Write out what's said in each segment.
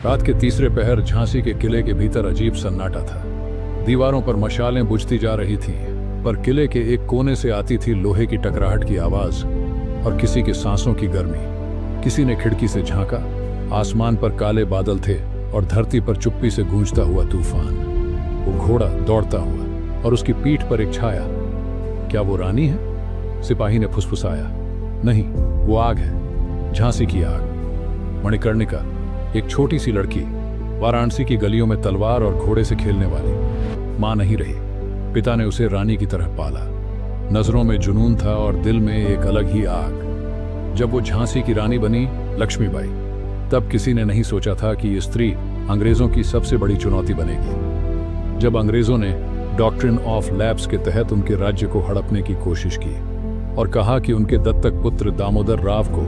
रात के तीसरे पहर झांसी के किले के भीतर अजीब सन्नाटा था। दीवारों पर मशालें बुझती जा रही थीं, पर किले के एक कोने से आती थी लोहे की टकराहट की आवाज और किसी के सांसों की गर्मी। किसी ने खिड़की से झांका। आसमान पर काले बादल थे और धरती पर चुप्पी से गूंजता हुआ तूफान। वो घोड़ा दौड़ता हुआ और उसकी पीठ पर एक छाया। क्या वो रानी है? सिपाही ने फुसफुसाया। नहीं, वो आग है, झांसी की आग। मणिकर्णिका, एक छोटी सी लड़की, वाराणसी की गलियों में तलवार और घोड़े से खेलने वाली। मां नहीं रही। पिता ने उसे रानी की तरह पाला। नजरों में जुनून था और दिल में एक अलग ही आग। जब वो झांसी की रानी बनी, लक्ष्मीबाई, तब किसी ने नहीं सोचा था कि ये स्त्री अंग्रेजों की सबसे बड़ी चुनौती बनेगी। जब अंग्रेजों ने डॉक्ट्रिन ऑफ लैप्स के तहत उनके राज्य को हड़पने की कोशिश की और कहा कि उनके दत्तक पुत्र दामोदर राव को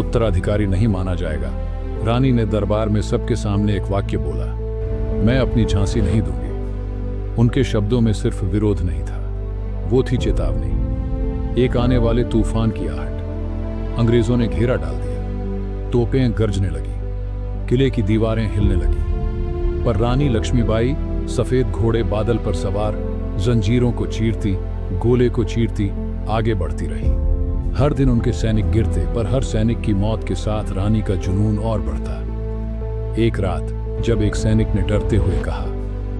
उत्तराधिकारी नहीं माना जाएगा, रानी ने दरबार में सबके सामने एक वाक्य बोला, मैं अपनी झांसी नहीं दूंगी। उनके शब्दों में सिर्फ विरोध नहीं था, वो थी चेतावनी, एक आने वाले तूफान की आहट। अंग्रेजों ने घेरा डाल दिया। तोपें गरजने लगी, किले की दीवारें हिलने लगी, पर रानी लक्ष्मीबाई सफेद घोड़े बादल पर सवार, जंजीरों को चीरती, गोले को चीरती आगे बढ़ती रही। हर दिन उनके सैनिक गिरते, पर हर सैनिक की मौत के साथ रानी का जुनून और बढ़ता। एक रात जब एक सैनिक ने डरते हुए कहा,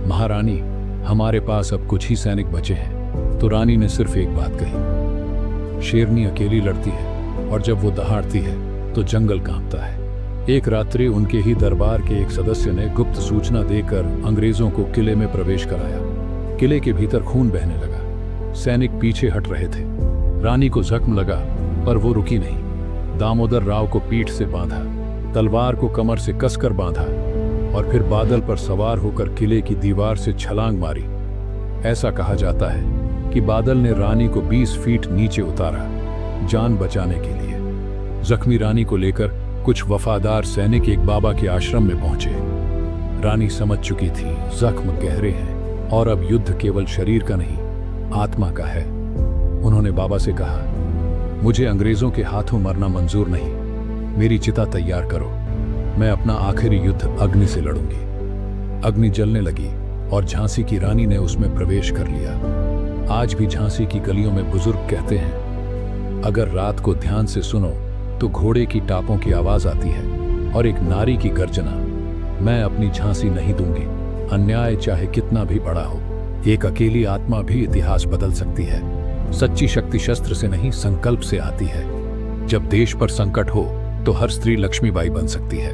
महारानी, हमारे पास अब कुछ ही सैनिक बचे हैं, तो रानी ने सिर्फ एक बात कही, शेरनी अकेली लड़ती है और जब वो दहाड़ती है तो जंगल कांपता है। एक रात्रि उनके ही दरबार के एक सदस्य ने गुप्त सूचना देकर अंग्रेजों को किले में प्रवेश कराया। किले के भीतर खून बहने लगा। सैनिक पीछे हट रहे थे। रानी को जख्म लगा, पर वो रुकी नहीं। दामोदर राव को पीठ से बांधा, तलवार को कमर से कसकर बांधा और फिर बादल पर सवार होकर किले की दीवार से छलांग मारी। ऐसा कहा जाता है कि बादल ने रानी को 20 फीट नीचे उतारा, जान बचाने के लिए। जख्मी रानी को लेकर कुछ वफादार सैनिक एक बाबा के आश्रम में पहुंचे। रानी समझ चुकी थी, जख्म गहरे हैं और अब युद्ध केवल शरीर का नहीं, आत्मा का है। उन्होंने बाबा से कहा, मुझे अंग्रेजों के हाथों मरना मंजूर नहीं, मेरी चिता तैयार करो, मैं अपना आखिरी युद्ध अग्नि से लड़ूंगी। अग्नि जलने लगी और झांसी की रानी ने उसमें प्रवेश कर लिया। आज भी झांसी की गलियों में बुजुर्ग कहते हैं, अगर रात को ध्यान से सुनो तो घोड़े की टापों की आवाज आती है और एक नारी की गर्जना, मैं अपनी झांसी नहीं दूंगी, अन्याय चाहे कितना भी बड़ा हो। एक अकेली आत्मा भी इतिहास बदल सकती है। सच्ची शक्ति शस्त्र से नहीं, संकल्प से आती है। जब देश पर संकट हो तो हर स्त्री लक्ष्मीबाई बन सकती है।